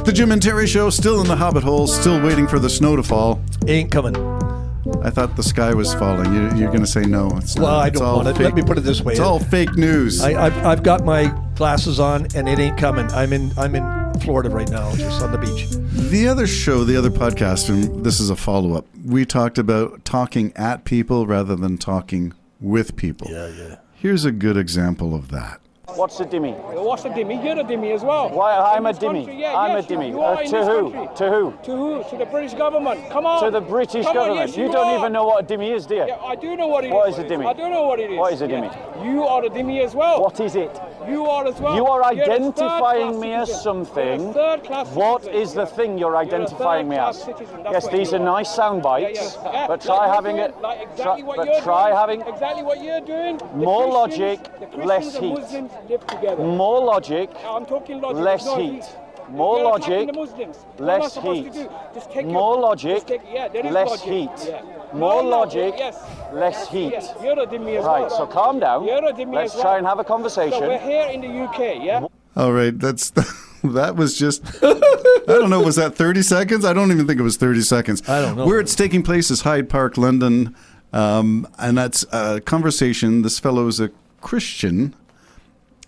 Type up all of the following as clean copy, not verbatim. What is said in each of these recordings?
The Jim and Terry Show, still in the Hobbit hole, still waiting for the snow to fall. Ain't coming. I thought the sky was falling. You're going to say no. It's not. Well, I It's don't all want it. fake- Let me put it this way. It's all fake news. I've got my glasses on, and it ain't coming. I'm in Florida right now, just on the beach. The other show, the other podcast, and this is a follow-up, we talked about talking at people rather than talking with people. Yeah. Here's a good example of that. What's a dimmy? What's a dimmy? You're a dimmy as well. Why, I'm In a this dimmy. country, yeah, I'm yes, a dimmy. You are in To this who? country. To who? To who? To the British government. Come on. To the British Come on, government. yes, you don't are. even know what a dimmy is, do you? Yeah, I do know what it is. What is a dimmy? I do know what it is. What is a dimmy? Yeah. You are a dimmy as well. What is it? You are as well. You are You're a identifying third-class me as citizen. something. You're a third-class What citizen. is the thing you're You're a identifying me as? third-class citizen. That's Yes, what these you are nice sound bites, Yeah. but try Like having you're it. doing, like exactly what you're Try doing. having Exactly what you're doing. The More Christians- logic, the Christians less and heat. Muslims live together. more logic, I'm talking logic. less no heat. heat. More You're attacking logic, the Muslims. What less am I supposed heat. to do? Just take more your, logic, just take, yeah, there is less logic. heat. Yeah. More No, logic, yes. less heat. Yes, you're a dimmy as well. Right, so calm down. You're a dimmy Let's as well. try and have a So conversation. we're here in the UK, yeah? All right, that was just, I don't know, was that 30 seconds? I don't even think it was 30 seconds. I don't know. Where it's taking place is Hyde Park, London, and that's a conversation. This fellow is a Christian,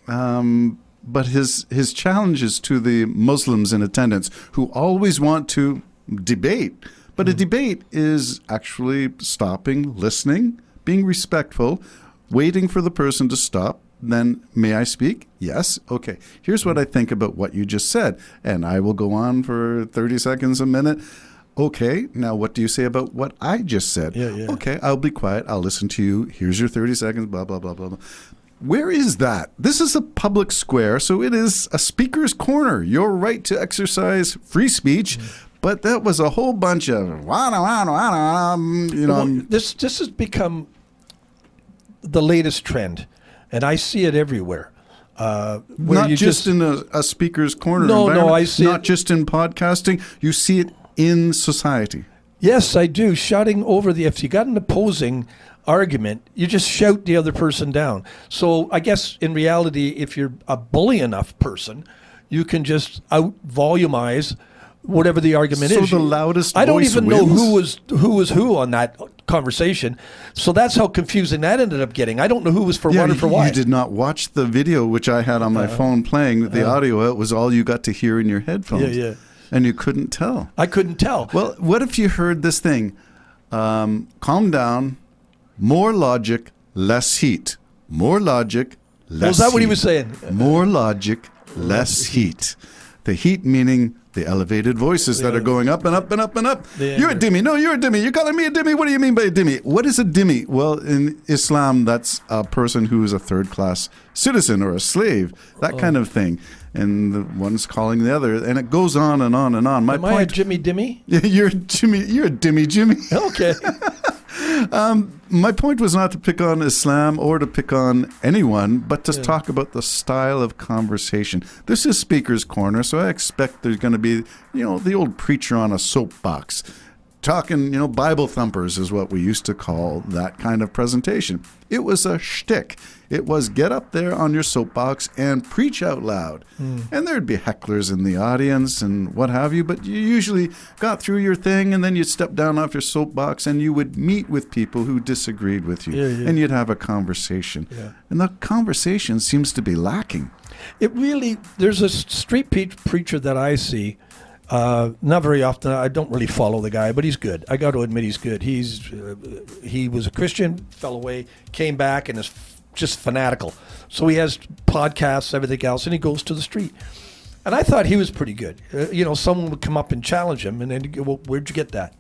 but his challenge is to the Muslims in attendance who always want to debate. But a debate is actually stopping, listening, being respectful, waiting for the person to stop. Then, may I speak? Yes. Okay. Here's what I think about what you just said. And I will go on for 30 seconds, a minute. Okay. Now, what do you say about what I just said? Yeah. Okay. I'll be quiet. I'll listen to you. Here's your 30 seconds, blah, blah, blah, blah, blah. Where is that? This is a public square, so it is a speaker's corner. Your right to exercise free speech. But that was a whole bunch of, This has become the latest trend, and I see it everywhere. Where not you just in a speaker's corner No, environment, I see not it- just in podcasting. You see it in society. Yes, I do. Shouting over if you got an opposing argument, you just shout the other person down. So I guess in reality, if you're a bully enough person, you can just out volumize whatever the argument So is. the loudest I don't voice even know wins? who was who on that conversation. So that's how confusing that ended up getting. I don't know who was for what or for why. You did not watch the video, which I had on my phone playing with the audio. It was all you got to hear in your headphones. Yeah. And you couldn't tell. I couldn't tell. Well, what if you heard this thing? Calm down. More logic, less heat. More logic, less Was that what he heat. was saying? More logic, less heat. The heat meaning the elevated voices that are going up and up and up and up. You're a dimmy. No, you're a dimmy. You're calling me a dimmy. What do you mean by a dimmy? What is a dimmy? Well, in Islam, that's a person who is a third-class citizen or a slave, that kind of thing. And the one's calling the other, and it goes on and on and on. Am I a Jimmy Dimmy? You're a Jimmy. You're a dimmy, Jimmy. Okay. My point was not to pick on Islam or to pick on anyone, but to talk about the style of conversation. This is Speaker's Corner, so I expect there's going to be, the old preacher on a soapbox. Talking, Bible thumpers is what we used to call that kind of presentation. It was a shtick. It was get up there on your soapbox and preach out loud. And there'd be hecklers in the audience and what have you, but you usually got through your thing and then you'd step down off your soapbox and you would meet with people who disagreed with you. And you'd have a conversation. And the conversation seems to be lacking. There's a street preacher that I see. Not very often. I don't really follow the guy, but he's good. I got to admit he's good. He was a Christian, fell away, came back, and is just fanatical. So he has podcasts, everything else, and he goes to the street. And I thought he was pretty good. Someone would come up and challenge him, and then he'd go, well, where'd you get that?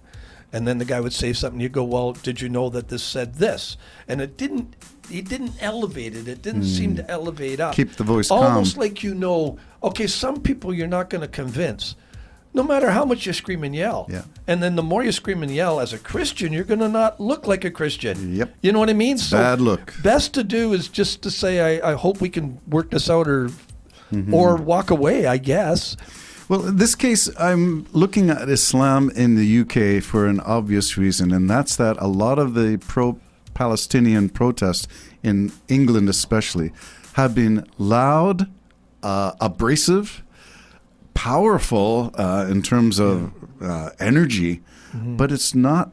And then the guy would say something. You'd go, well, did you know that this said this? And he didn't elevate it. It didn't seem to elevate up. Keep the voice calm. Almost like okay, some people you're not going to convince. No matter how much you scream and yell. Yeah. And then the more you scream and yell as a Christian, you're going to not look like a Christian. Yep. You know what I mean? So bad look. Best to do is just to say, I hope we can work this out or walk away, I guess. Well, in this case, I'm looking at Islam in the UK for an obvious reason, and that's that a lot of the pro-Palestinian protests in England especially have been loud, abrasive, powerful in terms of energy, but it's not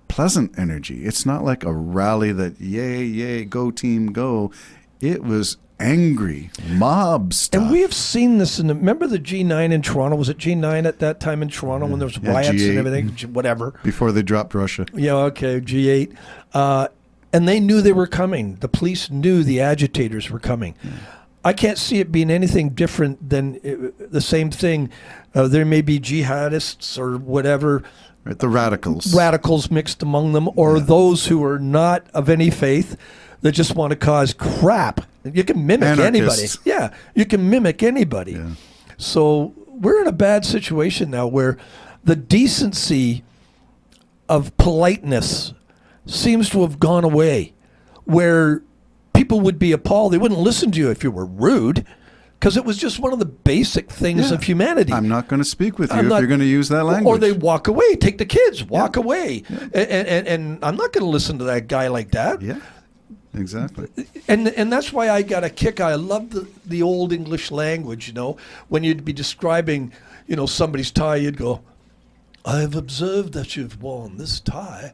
pleasant energy. It's not like a rally that, yay, yay, go team, go. It was angry mob stuff. And we have seen this remember the G9 in Toronto? Was it G9 at that time in Toronto when there was riots G8. and everything? Whatever. Before they dropped Russia. Yeah, okay, G8. And they knew they were coming. The police knew the agitators were coming. I can't see it being anything different than the same thing. There may be jihadists or whatever. Right, the radicals. Radicals mixed among them, or those who are not of any faith that just want to cause crap. You can mimic anybody. Yeah, you can mimic anybody. Yeah. So we're in a bad situation now where the decency of politeness seems to have gone away, where people would be appalled. They wouldn't listen to you if you were rude, because it was just one of the basic things of humanity. I'm not going to speak with you if you're going to use that language. Or they walk away, take the kids, walk away. Yeah. And I'm not going to listen to that guy like that. Yeah, exactly. And that's why I got a kick. I love the old English language, you know. When you'd be describing, you know, somebody's tie, you'd go, I've observed that you've worn this tie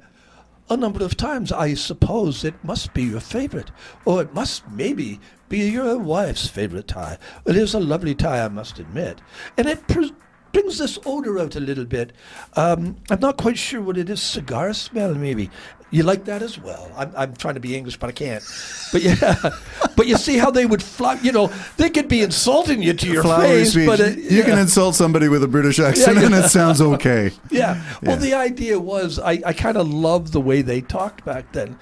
a number of times. I suppose it must be your favorite, or it must maybe be your wife's favorite tie. It is a lovely tie, I must admit. And it brings this odor out a little bit. I'm not quite sure what it is. Cigar smell, maybe. You like that as well? I'm trying to be English, but I can't. But yeah, but you see how they would fly. You know, they could be insulting you to your face, but you can insult somebody with a British accent, and it sounds okay. Yeah. Well, the idea was I kind of loved the way they talked back then.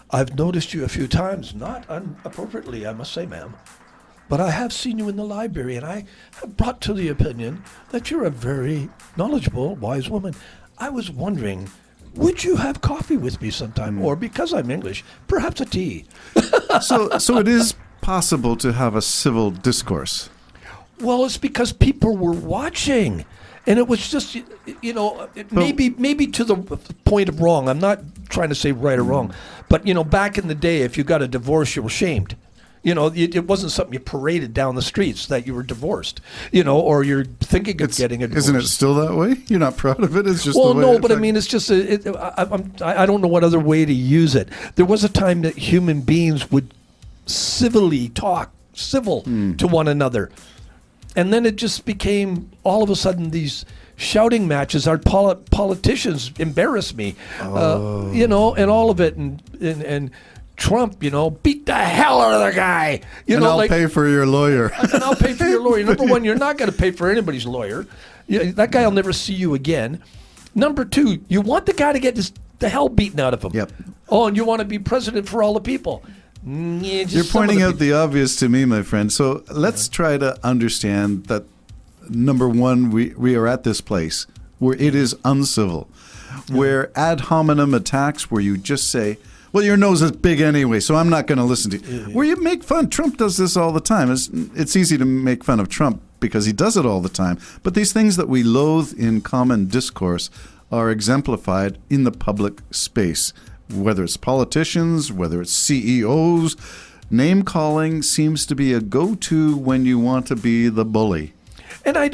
I've noticed you a few times, not inappropriately, I must say, ma'am. But I have seen you in the library, and I have brought to the opinion that you're a very knowledgeable, wise woman. I was wondering, would you have coffee with me sometime? Or, because I'm English, perhaps a tea? So it is possible to have a civil discourse. Well, it's because people were watching. And it was just, you know, maybe to the point of wrong. I'm not trying to say right or wrong. But, you know, back in the day, if you got a divorce, you were shamed. You know, it wasn't something you paraded down the streets that you were divorced, you know, or you're thinking of getting a divorce. Isn't it still that way? You're not proud of it? It's just well, the way no, but I mean, it's just, I don't know what other way to use it. There was a time that human beings would civilly talk, to one another. And then it just became, all of a sudden, these shouting matches. Our politicians embarrass me, you know, and all of it. And Trump, you know, beat the hell out of the guy. I'll pay for your lawyer. And I'll pay for your lawyer. Number one, you're not going to pay for anybody's lawyer. That guy will never see you again. Number two, you want the guy to get the hell beaten out of him. Yep. Oh, and you want to be president for all the people. You're pointing out the obvious to me, my friend. So let's try to understand that, number one, we are at this place where it is uncivil, where ad hominem attacks, where you just say, well, your nose is big anyway, so I'm not going to listen to you. Where you make fun. Trump does this all the time. It's easy to make fun of Trump because he does it all the time. But these things that we loathe in common discourse are exemplified in the public space. Whether it's politicians, whether it's CEOs, name calling seems to be a go-to when you want to be the bully. And I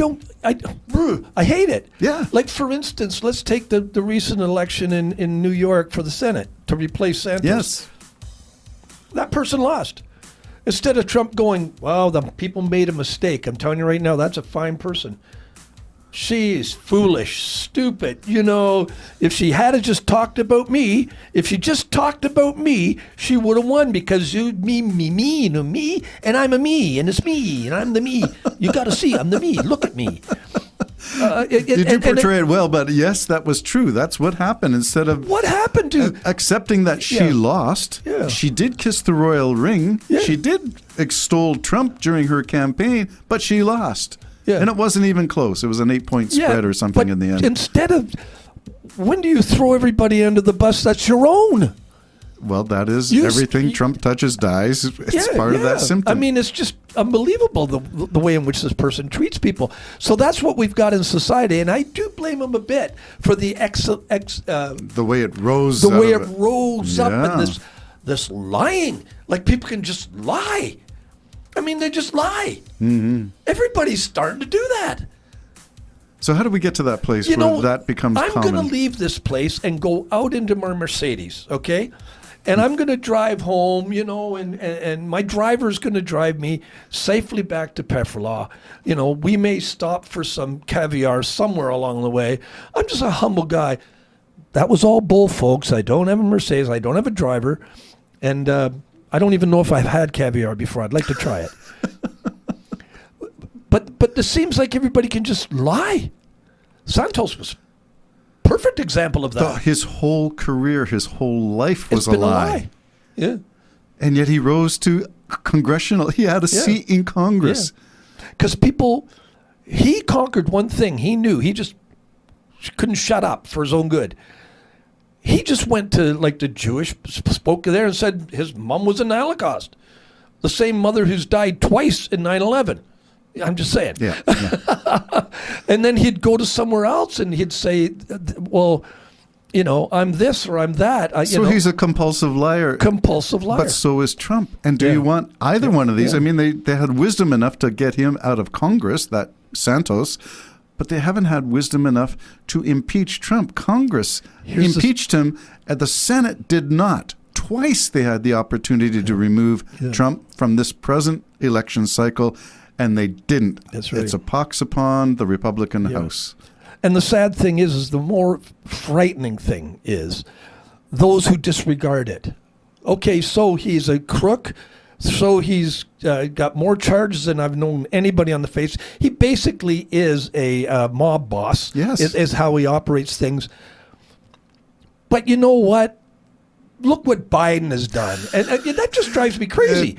hate it. Yeah. Like, for instance, let's take the recent election in New York for the Senate to replace Santos. Yes. That person lost. Instead of Trump going, well, the people made a mistake. I'm telling you right now, that's a fine person. She's foolish, stupid. You know, if she had just talked about me, she would have won, because me, and I'm a me, and it's me, and I'm the me. You got to see, I'm the me. Look at me. You do portray it well, but yes, that was true. That's what happened. Instead of what happened to accepting that she lost, she did kiss the royal ring. Yeah. She did extol Trump during her campaign, but she lost. Yeah. And it wasn't even close. It was an 8-point spread or something in the end. Instead of, when do you throw everybody under the bus that's your own? Well, that is everything Trump touches dies. It's part of that symptom. I mean, it's just unbelievable the way in which this person treats people. So that's what we've got in society, and I do blame him a bit for the the way it rose. Up in this lying. Like, people can just lie. I mean, they just lie. Mm-hmm. Everybody's starting to do that. So how do we get to that place where that becomes I'm common? going to leave this place and go out into my Mercedes, okay? And I'm going to drive home, and my driver's going to drive me safely back to Pefferlaw. We may stop for some caviar somewhere along the way. I'm just a humble guy. That was all bull, folks. I don't have a Mercedes. I don't have a driver. And I don't even know if I've had caviar before. I'd like to try it. But it seems like everybody can just lie. Santos was a perfect example of that. His whole career, his whole life was It's been a lie. Yeah. And yet he rose to congressional. He had a seat in Congress. Because he conquered one thing. He knew. He just couldn't shut up for his own good. He just went to the Jewish, spoke there and said his mom was in the Holocaust. The same mother who's died twice in 9/11. I'm just saying. Yeah. And then he'd go to somewhere else and he'd say, well, I'm this or I'm that. He's a compulsive liar. Compulsive liar. But so is Trump. And do you want either one of these? Yeah. I mean, they had wisdom enough to get him out of Congress, that Santos, but they haven't had wisdom enough to impeach Trump. Congress impeached him, and the Senate did not. Twice they had the opportunity to remove Trump from this present election cycle, and they didn't. That's right. It's a pox upon the Republican House. And the sad thing is the more frightening thing is those who disregard it. Okay, so he's a crook. So he's got more charges than I've known anybody on the face. He basically is a mob boss. Yes. Is how he operates things. But you know what? Look what Biden has done. And that just drives me crazy.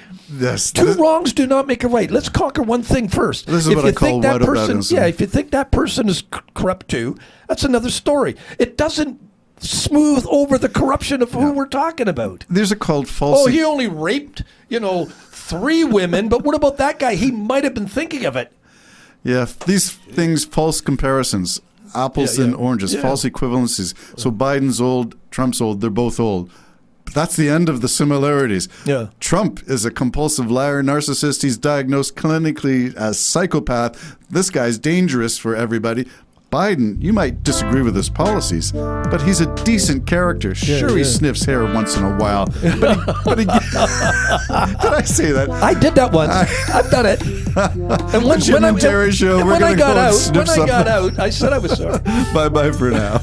Two wrongs do not make a right. Let's conquer one thing first. This is what I call whataboutism. Yeah, if you think that person is corrupt too, that's another story. It doesn't smooth over the corruption of who we're talking about. There's a called false... Oh, he only raped, 3 women, but what about that guy? He might have been thinking of it. Yeah, these things, false comparisons, apples and oranges, false equivalencies. So Biden's old, Trump's old, they're both old. But that's the end of the similarities. Yeah. Trump is a compulsive liar, narcissist. He's diagnosed clinically as psychopath. This guy's dangerous for everybody. Biden, you might disagree with his policies, but he's a decent character. Sure, he sniffs hair once in a while. But he did I say that? I did that once. I've done it. And when I got out, I said I was sorry. Bye-bye for now.